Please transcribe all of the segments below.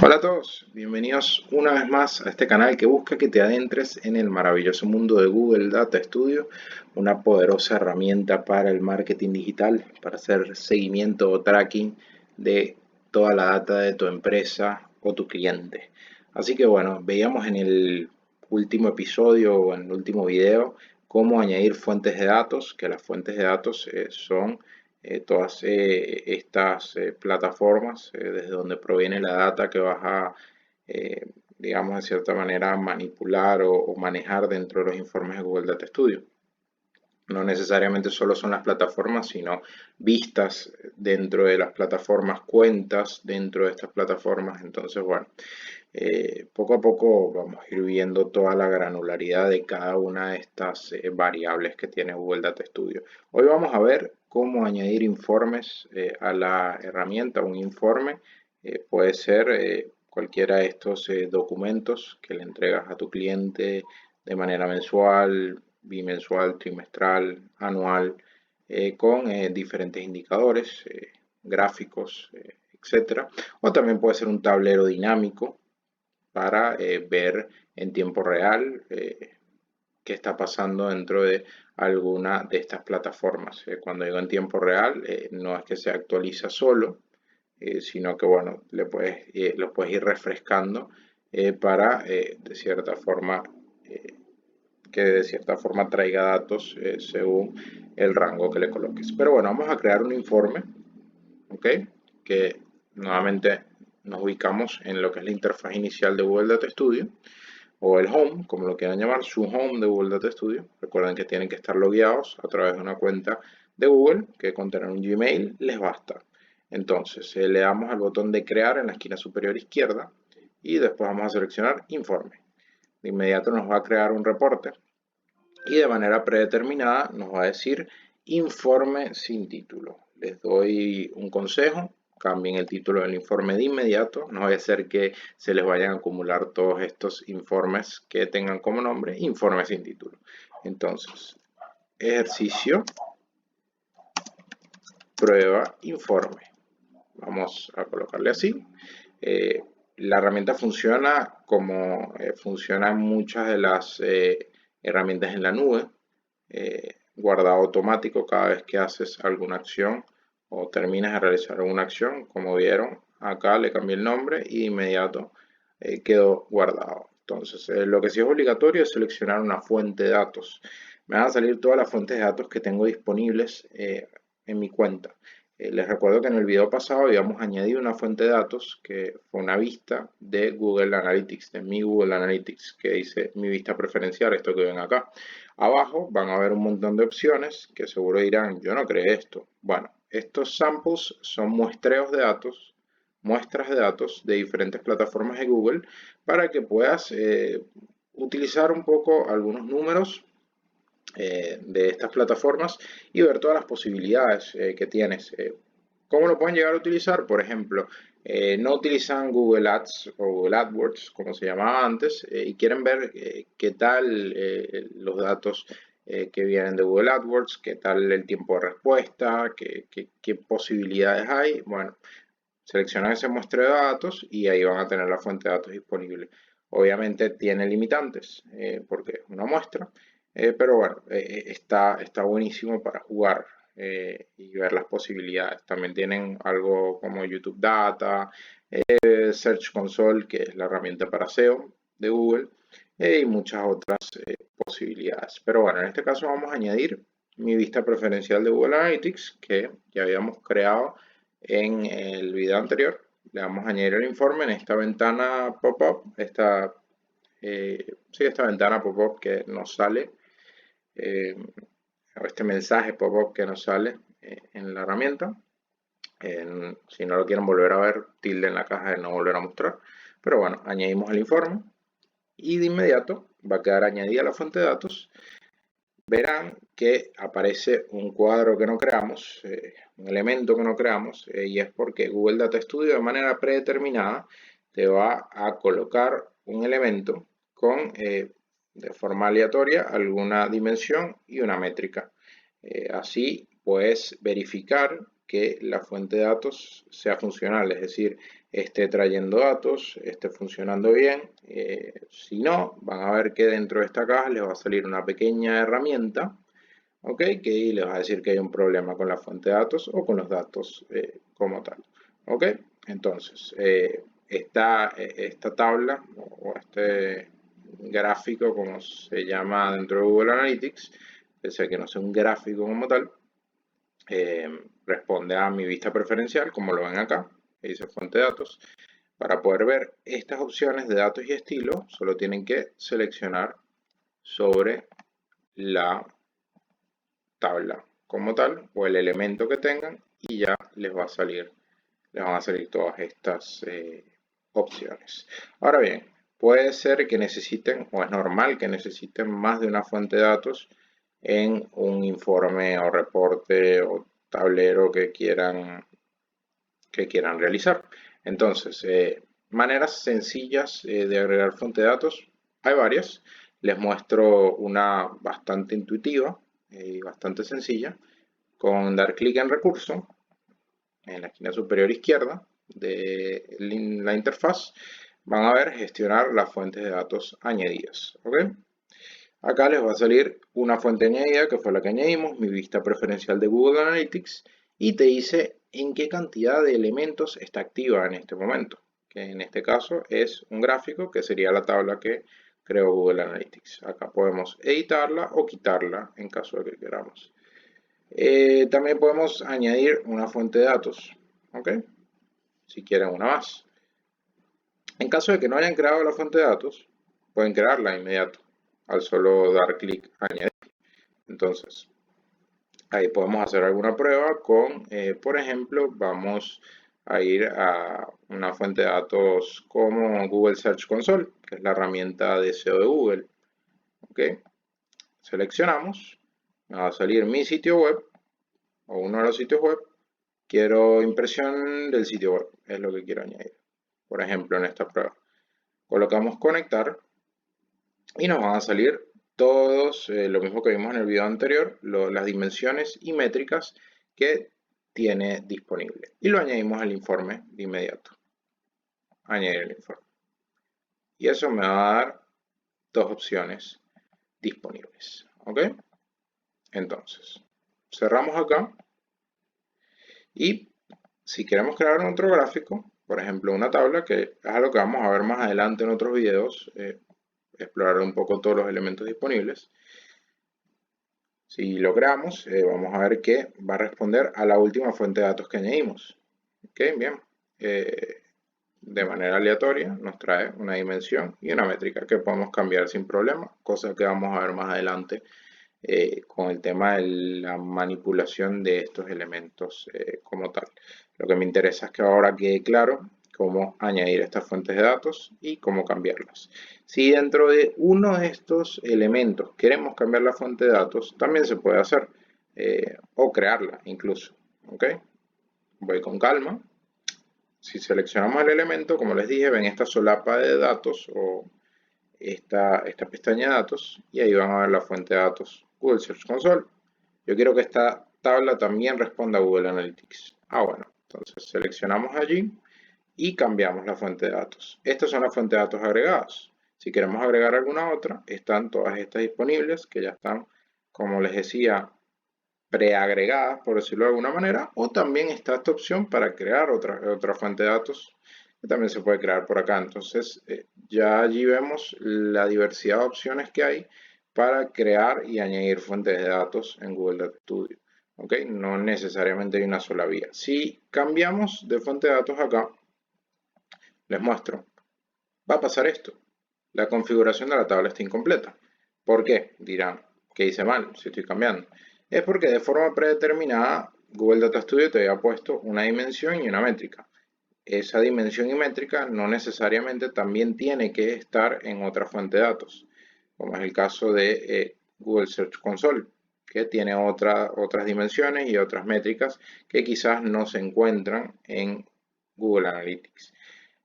Hola a todos, bienvenidos una vez más a este canal que busca que te adentres en el maravilloso mundo de Google Data Studio, una poderosa herramienta para el marketing digital, para hacer seguimiento o tracking de toda la data de tu empresa o tu cliente. Así que bueno, veíamos en el último episodio o en el último video cómo añadir fuentes de datos, que las fuentes de datos son todas estas plataformas desde donde proviene la data que vas a, eh, digamos, de cierta manera manipular o manejar dentro de los informes de Google Data Studio. No necesariamente solo son las plataformas, sino vistas dentro de las plataformas, cuentas dentro de estas plataformas. Entonces, bueno, poco a poco vamos a ir viendo toda la granularidad de cada una de estas variables que tiene Google Data Studio. Hoy vamos a ver cómo añadir informes a la herramienta. Un informe puede ser cualquiera de estos documentos que le entregas a tu cliente de manera mensual, bimensual, trimestral, anual, con diferentes indicadores, gráficos, etcétera. O también puede ser un tablero dinámico para ver en tiempo real qué está pasando dentro de alguna de estas plataformas. Cuando digo en tiempo real, no es que se actualiza solo, sino que bueno, lo puedes ir refrescando para de cierta forma que de cierta forma traiga datos según el rango que le coloques. Pero bueno, vamos a crear un informe, ¿ok? Que nuevamente nos ubicamos en lo que es la interfaz inicial de Google Data Studio o el home, como lo quieran llamar, su home de Google Data Studio. Recuerden que tienen que estar logueados a través de una cuenta de Google, que con tener un Gmail les basta. Entonces, le damos al botón de crear en la esquina superior izquierda y después vamos a seleccionar informe. De inmediato nos va a crear un reporte y de manera predeterminada nos va a decir informe sin título. Les doy un consejo: cambien el título del informe de inmediato, no vaya a ser que se les vayan a acumular todos estos informes que tengan como nombre informe sin título. Entonces, ejercicio, prueba, informe. Vamos a colocarle así. La herramienta funciona como funcionan muchas de las herramientas en la nube, guardado automático cada vez que haces alguna acción o terminas de realizar alguna acción. Como vieron, acá le cambié el nombre y de inmediato quedó guardado. Entonces, lo que sí es obligatorio es seleccionar una fuente de datos. Me van a salir todas las fuentes de datos que tengo disponibles en mi cuenta. Les recuerdo que en el video pasado habíamos añadido una fuente de datos que fue una vista de Google Analytics, de mi Google Analytics, que dice mi vista preferencial, esto que ven acá. Abajo van a ver un montón de opciones que seguro dirán, yo no creé esto. Bueno, estos samples son muestreos de datos, muestras de datos de diferentes plataformas de Google para que puedas utilizar un poco algunos números de estas plataformas y ver todas las posibilidades que tienes. ¿Cómo lo pueden llegar a utilizar? Por ejemplo, no utilizan Google Ads o Google AdWords, como se llamaba antes, y quieren ver qué tal los datos que vienen de Google AdWords, qué tal el tiempo de respuesta, qué posibilidades hay. Bueno, seleccionan ese muestreo de datos y ahí van a tener la fuente de datos disponible. Obviamente tiene limitantes porque es una muestra, pero bueno, está buenísimo para jugar y ver las posibilidades. También tienen algo como YouTube Data, Search Console, que es la herramienta para SEO de Google, y muchas otras posibilidades. Pero bueno, en este caso vamos a añadir mi vista preferencial de Google Analytics, que ya habíamos creado en el video anterior. Le vamos a añadir el informe en esta ventana pop-up, esta ventana pop-up que nos sale, este mensaje pop-up que nos sale en la herramienta. Si no lo quieren volver a ver, tilde en la caja de no volver a mostrar. Pero bueno, añadimos el informe y de inmediato va a quedar añadida la fuente de datos. Verán que aparece un cuadro que no creamos, un elemento que no creamos, y es porque Google Data Studio de manera predeterminada te va a colocar un elemento con de forma aleatoria alguna dimensión y una métrica. Así puedes verificar que la fuente de datos sea funcional, es decir, esté trayendo datos, esté funcionando bien. Si no, van a ver que dentro de esta caja les va a salir una pequeña herramienta, ¿ok? Que les va a decir que hay un problema con la fuente de datos o con los datos como tal, ¿ok? Entonces, esta tabla o este gráfico, como se llama dentro de Google Analytics, pese a que no sea un gráfico como tal, responde a mi vista preferencial, como lo ven acá, que dice fuente de datos. Para poder ver estas opciones de datos y estilo, solo tienen que seleccionar sobre la tabla como tal o el elemento que tengan y ya les van a salir todas estas opciones. Ahora bien, puede ser que necesiten, o es normal que necesiten, más de una fuente de datos en un informe o reporte o tablero que quieran realizar. Entonces, maneras sencillas de agregar fuente de datos, hay varias. Les muestro una bastante intuitiva y bastante sencilla. Con dar clic en recurso, en la esquina superior izquierda de la interfaz, van a ver gestionar las fuentes de datos añadidas. ¿Ok? Acá les va a salir una fuente añadida que fue la que añadimos, mi vista preferencial de Google Analytics, y te dice en qué cantidad de elementos está activa en este momento, que en este caso es un gráfico que sería la tabla que creó Google Analytics. Acá podemos editarla o quitarla en caso de que queramos. También podemos añadir una fuente de datos, ¿ok? Si quieren una más. En caso de que no hayan creado la fuente de datos, pueden crearla de inmediato al solo dar clic añadir. Entonces, ahí podemos hacer alguna prueba con, por ejemplo, vamos a ir a una fuente de datos como Google Search Console, que es la herramienta de SEO de Google. ¿Ok? Seleccionamos, me va a salir mi sitio web o uno de los sitios web. Quiero impresión del sitio web, es lo que quiero añadir. Por ejemplo, en esta prueba. Colocamos conectar y nos van a salir todos, lo mismo que vimos en el video anterior, las dimensiones y métricas que tiene disponible. Y lo añadimos al informe de inmediato. Añadir el informe. Y eso me va a dar dos opciones disponibles. ¿Ok? Entonces, cerramos acá. Y si queremos crear otro gráfico, por ejemplo una tabla, que es algo que vamos a ver más adelante en otros videos, explorar un poco todos los elementos disponibles. Si lo creamos, vamos a ver que va a responder a la última fuente de datos que añadimos. Ok, bien. De manera aleatoria nos trae una dimensión y una métrica que podemos cambiar sin problema, cosa que vamos a ver más adelante con el tema de la manipulación de estos elementos como tal. Lo que me interesa es que ahora quede claro cómo añadir estas fuentes de datos y cómo cambiarlas. Si dentro de uno de estos elementos queremos cambiar la fuente de datos, también se puede hacer o crearla incluso. ¿Ok? Voy con calma. Si seleccionamos el elemento, como les dije, ven esta solapa de datos o esta pestaña de datos y ahí van a ver la fuente de datos Google Search Console. Yo quiero que esta tabla también responda a Google Analytics. Bueno, entonces seleccionamos allí y cambiamos la fuente de datos. Estas son las fuentes de datos agregadas. Si queremos agregar alguna otra, están todas estas disponibles que ya están, como les decía, preagregadas, por decirlo de alguna manera, o también está esta opción para crear otra fuente de datos que también se puede crear por acá. Entonces, ya allí vemos la diversidad de opciones que hay para crear y añadir fuentes de datos en Google Data Studio. ¿Ok? No necesariamente hay una sola vía. Si cambiamos de fuente de datos acá, les muestro, va a pasar esto. La configuración de la tabla está incompleta. ¿Por qué? Dirán, ¿qué hice mal si estoy cambiando? Es porque de forma predeterminada Google Data Studio te había puesto una dimensión y una métrica. Esa dimensión y métrica no necesariamente también tiene que estar en otra fuente de datos, como es el caso de Google Search Console, que tiene otras dimensiones y otras métricas que quizás no se encuentran en Google Analytics.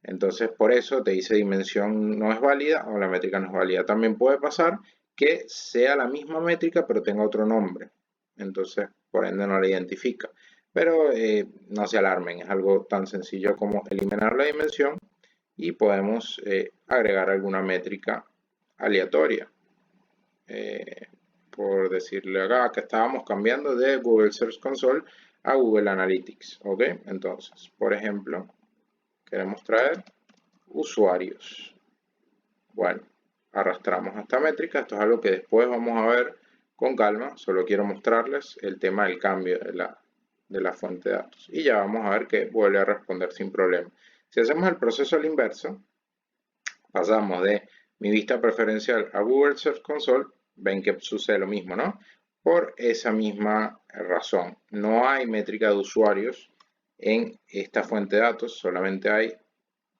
Entonces, por eso te dice dimensión no es válida o la métrica no es válida. También puede pasar que sea la misma métrica pero tenga otro nombre. Entonces, por ende no la identifica. pero no se alarmen, es algo tan sencillo como eliminar la dimensión y podemos agregar alguna métrica aleatoria. Por decirle acá que estábamos cambiando de Google Search Console a Google Analytics, ¿ok? Entonces, por ejemplo, queremos traer usuarios. Bueno, arrastramos esta métrica, esto es algo que después vamos a ver con calma, solo quiero mostrarles el tema del cambio de la fuente de datos y ya vamos a ver que vuelve a responder sin problema. Si hacemos el proceso al inverso, pasamos de mi vista preferencial a Google Search Console, ven que sucede lo mismo, ¿no? Por esa misma razón, no hay métrica de usuarios en esta fuente de datos, solamente hay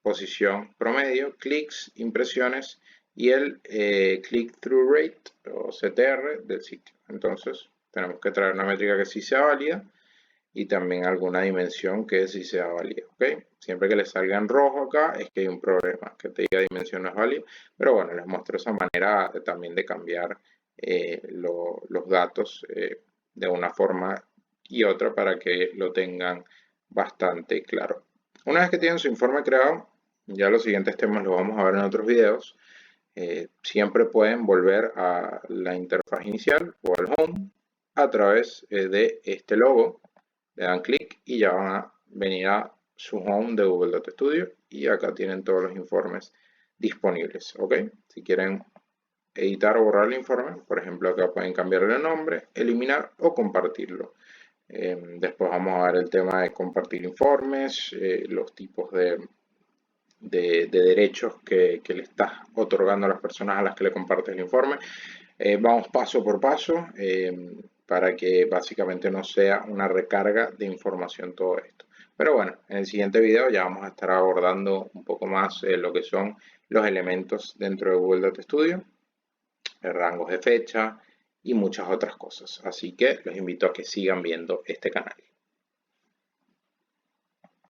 posición promedio, clics, impresiones y el click-through rate o CTR del sitio. Entonces, tenemos que traer una métrica que sí sea válida y también alguna dimensión que sí sea válida, ¿ok? Siempre que le salga en rojo acá es que hay un problema, que te diga dimensión no es válida, pero bueno, les muestro esa manera también de cambiar los datos de una forma y otra para que lo tengan bastante claro. Una vez que tienen su informe creado, ya los siguientes temas los vamos a ver en otros videos. Siempre pueden volver a la interfaz inicial o al home a través de este logo. Le dan clic y ya van a venir a su home de Google Data Studio y acá tienen todos los informes disponibles, ¿ok? Si quieren editar o borrar el informe, por ejemplo, acá pueden cambiarle el nombre, eliminar o compartirlo. Después vamos a ver el tema de compartir informes, los tipos de derechos que le estás otorgando a las personas a las que le compartes el informe. Vamos paso por paso para que básicamente no sea una recarga de información todo esto. Pero bueno, en el siguiente video ya vamos a estar abordando un poco más lo que son los elementos dentro de Google Data Studio, rangos de fecha y muchas otras cosas. Así que los invito a que sigan viendo este canal.